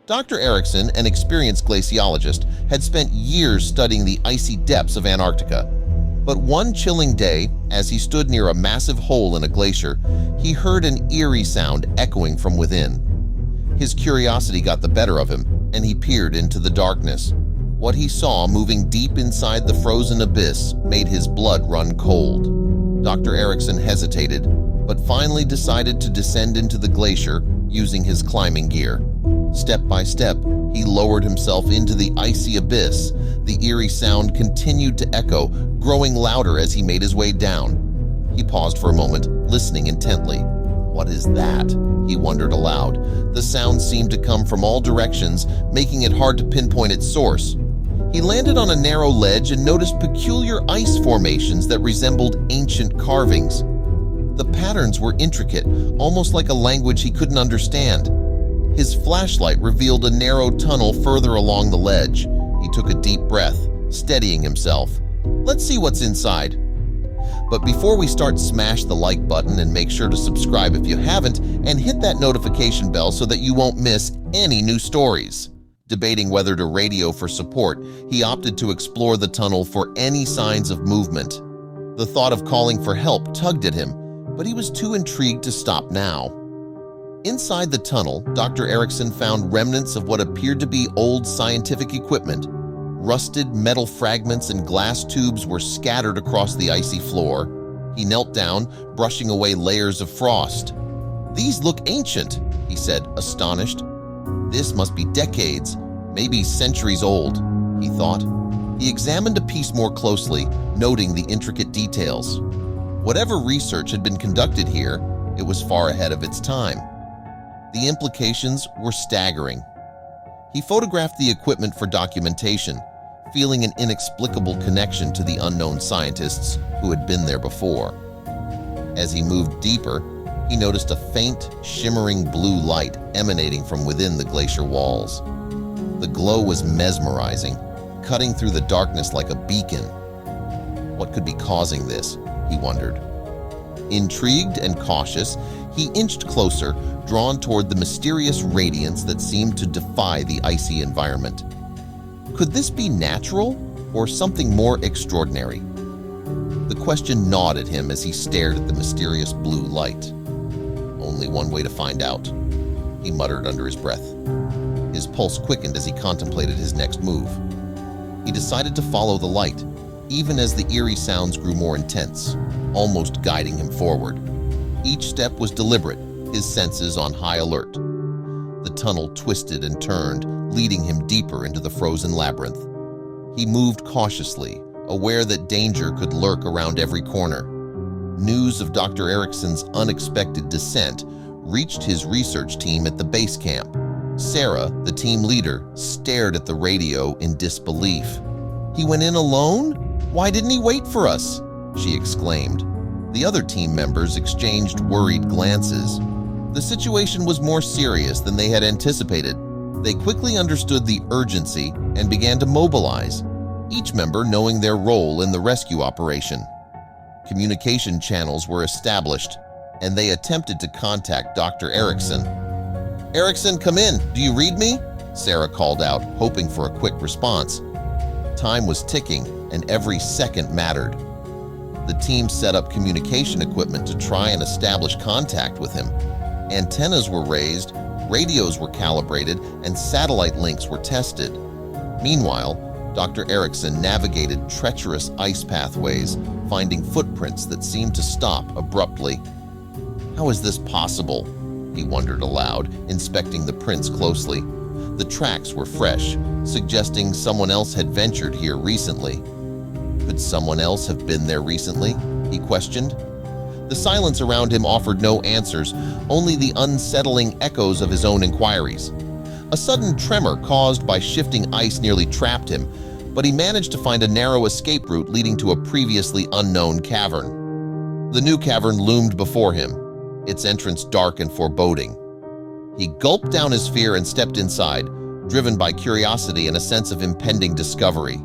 Dr. Eriksson, an experienced glaciologist, had spent years studying the icy depths of Antarctica. But one chilling day, as he stood near a massive hole in a glacier, he heard an eerie sound echoing from within. His curiosity got the better of him, and he peered into the darkness. What he saw moving deep inside the frozen abyss made his blood run cold. Dr. Eriksson hesitated, but finally decided to descend into the glacier using his climbing gear. Step by step, he lowered himself into the icy abyss. The eerie sound continued to echo, growing louder as he made his way down. He paused for a moment, listening intently. "What is that?" he wondered aloud. The sound seemed to come from all directions, making it hard to pinpoint its source. He landed on a narrow ledge and noticed peculiar ice formations that resembled ancient carvings. The patterns were intricate, almost like a language he couldn't understand. His flashlight revealed a narrow tunnel further along the ledge. He took a deep breath, steadying himself. "Let's see what's inside." But before we start, smash the like button and make sure to subscribe if you haven't, and hit that notification bell so that you won't miss any new stories. Debating whether to radio for support, he opted to explore the tunnel for any signs of movement. The thought of calling for help tugged at him, but he was too intrigued to stop now. Inside the tunnel, Dr. Eriksson found remnants of what appeared to be old scientific equipment. Rusted metal fragments and glass tubes were scattered across the icy floor. He knelt down, brushing away layers of frost. "These look ancient," he said, astonished. "This must be decades, maybe centuries old," he thought. He examined a piece more closely, noting the intricate details. Whatever research had been conducted here, it was far ahead of its time. The implications were staggering. He photographed the equipment for documentation, feeling an inexplicable connection to the unknown scientists who had been there before. As he moved deeper, he noticed a faint, shimmering blue light emanating from within the glacier walls. The glow was mesmerizing, cutting through the darkness like a beacon. What could be causing this, he wondered. Intrigued and cautious, he inched closer, drawn toward the mysterious radiance that seemed to defy the icy environment. Could this be natural or something more extraordinary? The question gnawed at him as he stared at the mysterious blue light. "Only one way to find out," he muttered under his breath. His pulse quickened as he contemplated his next move. He decided to follow the light, even as the eerie sounds grew more intense, almost guiding him forward. Each step was deliberate, his senses on high alert. The tunnel twisted and turned, leading him deeper into the frozen labyrinth. He moved cautiously, aware that danger could lurk around every corner. News of Dr. Eriksson's unexpected descent reached his research team at the base camp. Sarah, the team leader, stared at the radio in disbelief. "He went in alone? Why didn't he wait for us?" she exclaimed. The other team members exchanged worried glances. The situation was more serious than they had anticipated. They quickly understood the urgency and began to mobilize, each member knowing their role in the rescue operation. Communication channels were established, and they attempted to contact Dr. Eriksson. "Eriksson, come in. Do you read me?" Sarah called out, hoping for a quick response. Time was ticking, and every second mattered. The team set up communication equipment to try and establish contact with him. Antennas were raised, radios were calibrated, and satellite links were tested. Meanwhile, Dr. Eriksson navigated treacherous ice pathways, finding footprints that seemed to stop abruptly. "How is this possible?" he wondered aloud, inspecting the prints closely. The tracks were fresh, suggesting someone else had ventured here recently. Could someone else have been there recently? He questioned. The silence around him offered no answers, only the unsettling echoes of his own inquiries. A sudden tremor caused by shifting ice nearly trapped him, but he managed to find a narrow escape route leading to a previously unknown cavern. The new cavern loomed before him, its entrance dark and foreboding. He gulped down his fear and stepped inside, driven by curiosity and a sense of impending discovery.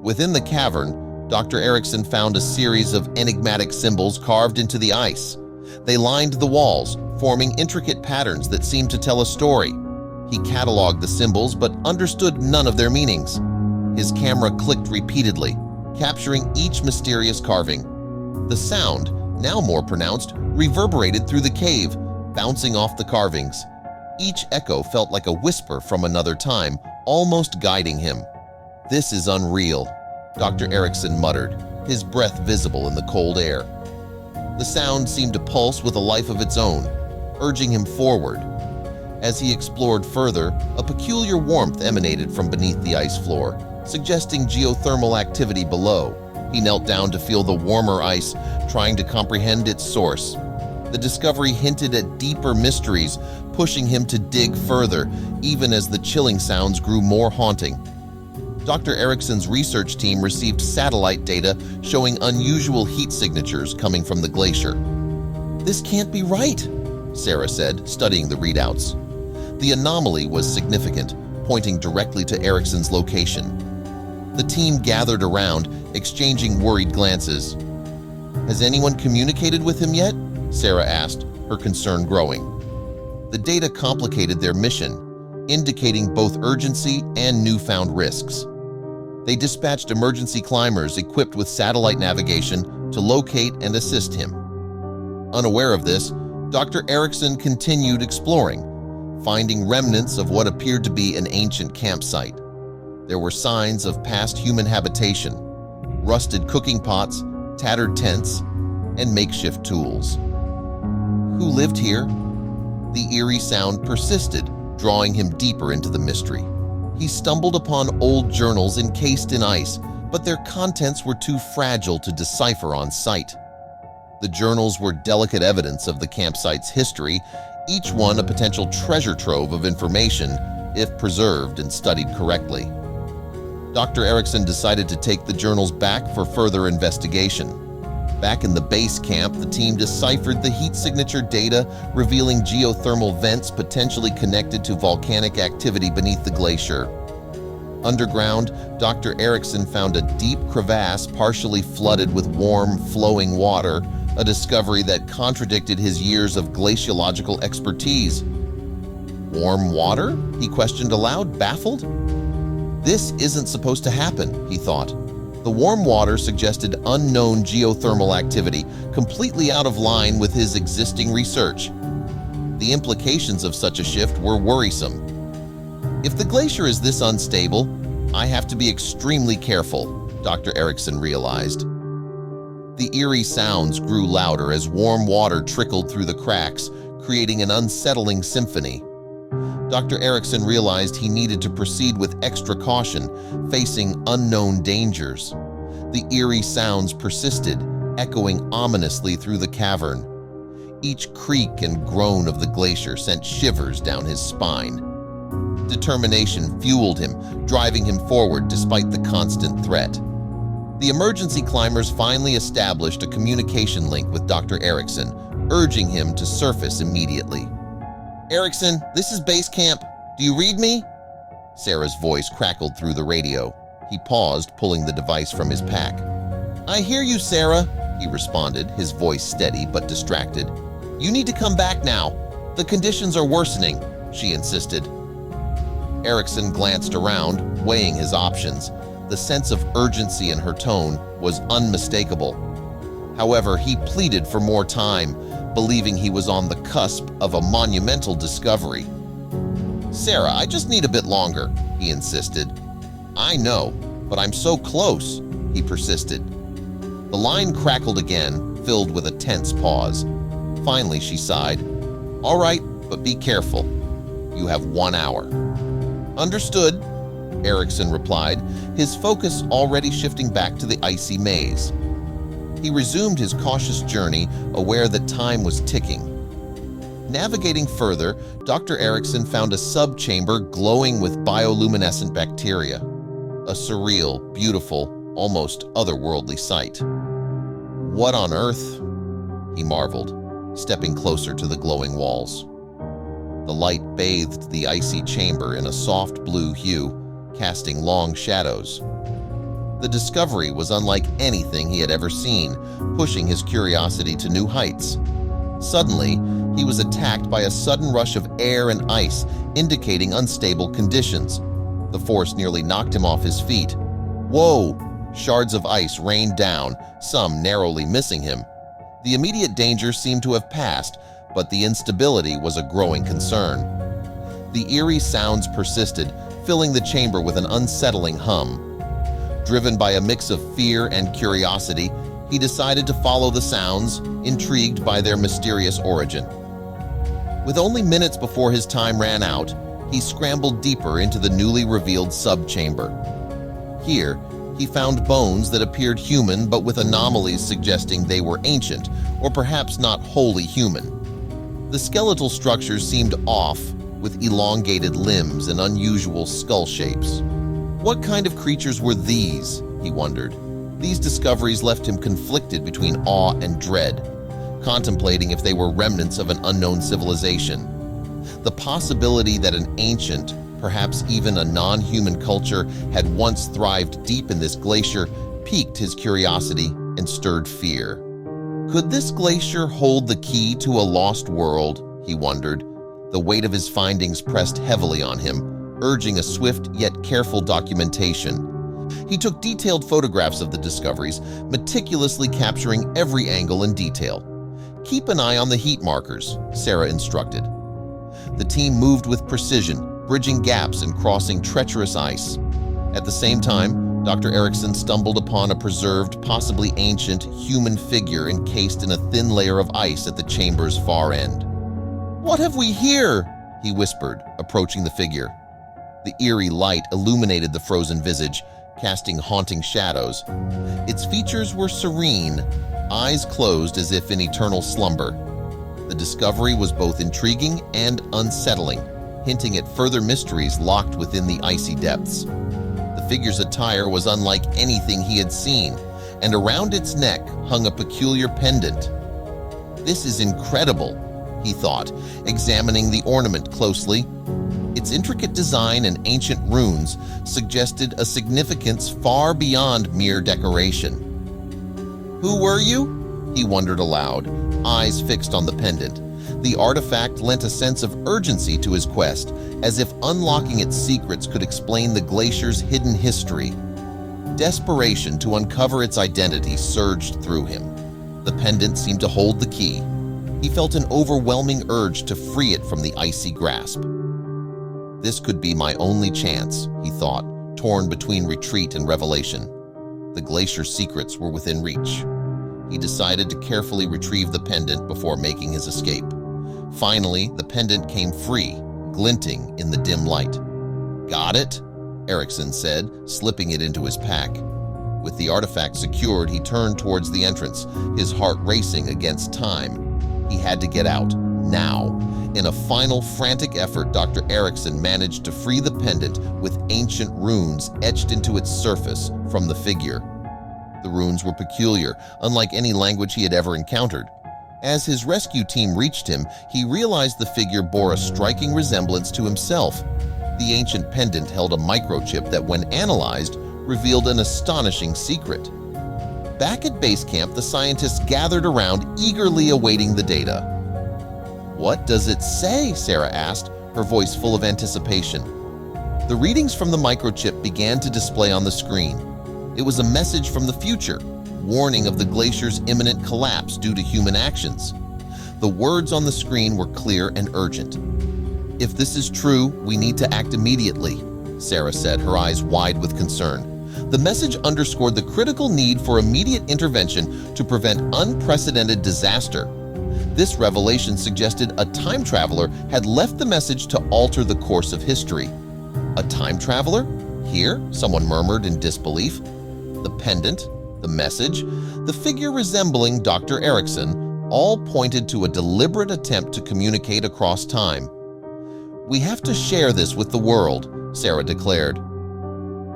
Within the cavern, Dr. Eriksson found a series of enigmatic symbols carved into the ice. They lined the walls, forming intricate patterns that seemed to tell a story. He cataloged the symbols but understood none of their meanings. His camera clicked repeatedly, capturing each mysterious carving. The sound, now more pronounced, reverberated through the cave, bouncing off the carvings. Each echo felt like a whisper from another time, almost guiding him. "This is unreal," Dr. Eriksson muttered, his breath visible in the cold air. The sound seemed to pulse with a life of its own, urging him forward. As he explored further, a peculiar warmth emanated from beneath the ice floor, suggesting geothermal activity below. He knelt down to feel the warmer ice, trying to comprehend its source. The discovery hinted at deeper mysteries, pushing him to dig further, even as the chilling sounds grew more haunting. Dr. Eriksson's research team received satellite data showing unusual heat signatures coming from the glacier. "This can't be right," Sarah said, studying the readouts. The anomaly was significant, pointing directly to Eriksson's location. The team gathered around, exchanging worried glances. "Has anyone communicated with him yet?" Sarah asked, her concern growing. The data complicated their mission, indicating both urgency and newfound risks. They dispatched emergency climbers equipped with satellite navigation to locate and assist him. Unaware of this, Dr. Eriksson continued exploring, finding remnants of what appeared to be an ancient campsite. There were signs of past human habitation, rusted cooking pots, tattered tents, and makeshift tools. Who lived here? The eerie sound persisted, drawing him deeper into the mystery. He stumbled upon old journals encased in ice, but their contents were too fragile to decipher on sight. The journals were delicate evidence of the campsite's history, each one a potential treasure trove of information if preserved and studied correctly. Dr. Eriksson decided to take the journals back for further investigation. Back in the base camp, the team deciphered the heat signature data, revealing geothermal vents potentially connected to volcanic activity beneath the glacier. Underground, Dr. Eriksson found a deep crevasse partially flooded with warm, flowing water, a discovery that contradicted his years of glaciological expertise. "Warm water?" he questioned aloud, baffled. "This isn't supposed to happen," he thought. The warm water suggested unknown geothermal activity, completely out of line with his existing research. The implications of such a shift were worrisome. If the glacier is this unstable, I have to be extremely careful, Dr. Eriksson realized. The eerie sounds grew louder as warm water trickled through the cracks, creating an unsettling symphony. Dr. Eriksson realized he needed to proceed with extra caution, facing unknown dangers. The eerie sounds persisted, echoing ominously through the cavern. Each creak and groan of the glacier sent shivers down his spine. Determination fueled him, driving him forward despite the constant threat. The emergency climbers finally established a communication link with Dr. Eriksson, urging him to surface immediately. "Eriksson, this is base camp. Do you read me?" Sarah's voice crackled through the radio. He paused, pulling the device from his pack. "I hear you, Sarah," he responded, his voice steady but distracted. "You need to come back now. The conditions are worsening," she insisted. Eriksson glanced around, weighing his options. The sense of urgency in her tone was unmistakable. However, he pleaded for more time, believing he was on the cusp of a monumental discovery. "Sarah, I just need a bit longer," he insisted. "I know, but I'm so close," he persisted. The line crackled again, filled with a tense pause. Finally, she sighed. "All right, but be careful. You have 1 hour." "Understood," Eriksson replied, his focus already shifting back to the icy maze. He resumed his cautious journey, aware that time was ticking. Navigating further, Dr. Eriksson found a sub-chamber glowing with bioluminescent bacteria. A surreal, beautiful, almost otherworldly sight. "What on earth?" he marveled, stepping closer to the glowing walls. The light bathed the icy chamber in a soft blue hue, casting long shadows. The discovery was unlike anything he had ever seen, pushing his curiosity to new heights. Suddenly, He was attacked by a sudden rush of air and ice, indicating unstable conditions. The force nearly knocked him off his feet. Whoa! Shards of ice rained down, some narrowly missing him. The immediate danger seemed to have passed, but the instability was a growing concern. The eerie sounds persisted, filling the chamber with an unsettling hum. Driven by a mix of fear and curiosity, he decided to follow the sounds, intrigued by their mysterious origin. With only minutes before his time ran out, he scrambled deeper into the newly revealed subchamber. Here, he found bones that appeared human but with anomalies suggesting they were ancient, or perhaps not wholly human. The skeletal structures seemed off, with elongated limbs and unusual skull shapes. What kind of creatures were these, he wondered. These discoveries left him conflicted between awe and dread, contemplating if they were remnants of an unknown civilization. The possibility that an ancient, perhaps even a non-human culture, had once thrived deep in this glacier piqued his curiosity and stirred fear. Could this glacier hold the key to a lost world, he wondered. The weight of his findings pressed heavily on him, urging a swift yet careful documentation. He took detailed photographs of the discoveries, meticulously capturing every angle and detail. "Keep an eye on the heat markers," Sarah instructed. The team moved with precision, bridging gaps and crossing treacherous ice. At the same time, Dr. Eriksson stumbled upon a preserved, possibly ancient, human figure encased in a thin layer of ice at the chamber's far end. "What have we here?" he whispered, approaching the figure. The eerie light illuminated the frozen visage, casting haunting shadows. Its features were serene, eyes closed as if in eternal slumber. The discovery was both intriguing and unsettling, hinting at further mysteries locked within the icy depths. The figure's attire was unlike anything he had seen, and around its neck hung a peculiar pendant. "This is incredible," he thought, examining the ornament closely. Its intricate design and ancient runes suggested a significance far beyond mere decoration. "Who were you?" he wondered aloud, eyes fixed on the pendant. The artifact lent a sense of urgency to his quest, as if unlocking its secrets could explain the glacier's hidden history. Desperation to uncover its identity surged through him. The pendant seemed to hold the key. He felt an overwhelming urge to free it from the icy grasp. This could be my only chance, he thought, torn between retreat and revelation. The glacier's secrets were within reach. He decided to carefully retrieve the pendant before making his escape. Finally, the pendant came free, glinting in the dim light. "Got it?" Eriksson said, slipping it into his pack. With the artifact secured, he turned towards the entrance, his heart racing against time. He had to get out, now. In a final frantic effort, Dr. Eriksson managed to free the pendant with ancient runes etched into its surface from the figure. The runes were peculiar, unlike any language he had ever encountered. As his rescue team reached him, he realized the figure bore a striking resemblance to himself. The ancient pendant held a microchip that, when analyzed, revealed an astonishing secret. Back at base camp, the scientists gathered around, eagerly awaiting the data. "What does it say?" Sarah asked, her voice full of anticipation. The readings from the microchip began to display on the screen. It was a message from the future, warning of the glacier's imminent collapse due to human actions. The words on the screen were clear and urgent. "If this is true, we need to act immediately," Sarah said, her eyes wide with concern. The message underscored the critical need for immediate intervention to prevent unprecedented disaster. This revelation suggested a time traveler had left the message to alter the course of history. "A time traveler? Here?" someone murmured in disbelief. The pendant, the message, the figure resembling Dr. Eriksson, all pointed to a deliberate attempt to communicate across time. "We have to share this with the world," Sarah declared.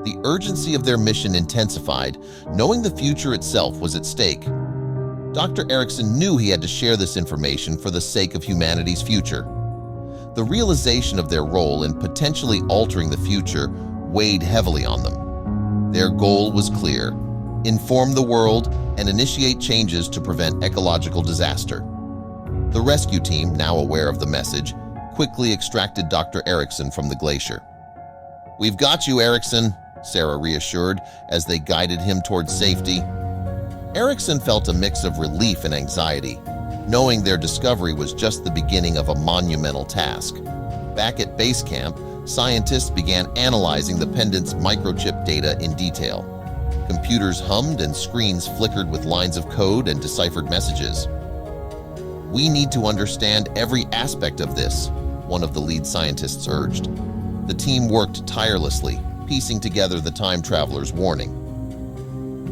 The urgency of their mission intensified, knowing the future itself was at stake. Dr. Eriksson knew he had to share this information for the sake of humanity's future. The realization of their role in potentially altering the future weighed heavily on them. Their goal was clear: inform the world and initiate changes to prevent ecological disaster. The rescue team, now aware of the message, quickly extracted Dr. Eriksson from the glacier. "We've got you, Eriksson," Sarah reassured as they guided him towards safety. Eriksson felt a mix of relief and anxiety, knowing their discovery was just the beginning of a monumental task. Back at base camp, scientists began analyzing the pendant's microchip data in detail. Computers hummed and screens flickered with lines of code and deciphered messages. "We need to understand every aspect of this," one of the lead scientists urged. The team worked tirelessly, piecing together the time traveler's warning.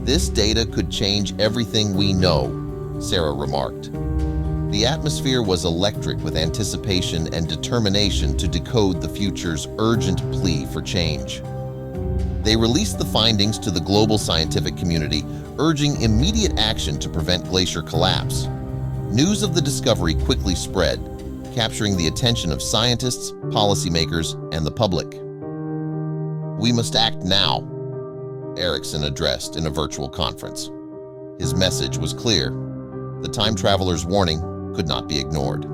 "This data could change everything we know," Sarah remarked. The atmosphere was electric with anticipation and determination to decode the future's urgent plea for change. They released the findings to the global scientific community, urging immediate action to prevent glacier collapse. News of the discovery quickly spread, capturing the attention of scientists, policymakers, and the public. "We must act now," Eriksson addressed in a virtual conference. His message was clear. The time traveler's warning could not be ignored.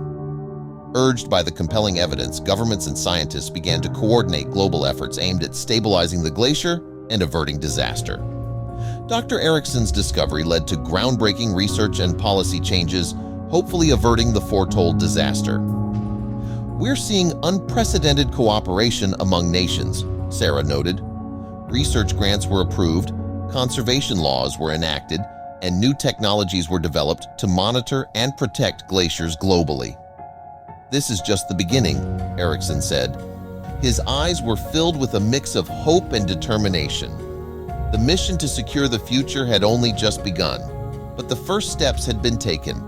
Urged by the compelling evidence, governments and scientists began to coordinate global efforts aimed at stabilizing the glacier and averting disaster. Dr. Eriksson's discovery led to groundbreaking research and policy changes, hopefully averting the foretold disaster. "We're seeing unprecedented cooperation among nations," Sarah noted. Research grants were approved, conservation laws were enacted, and new technologies were developed to monitor and protect glaciers globally. "This is just the beginning," Eriksson said. His eyes were filled with a mix of hope and determination. The mission to secure the future had only just begun, but the first steps had been taken.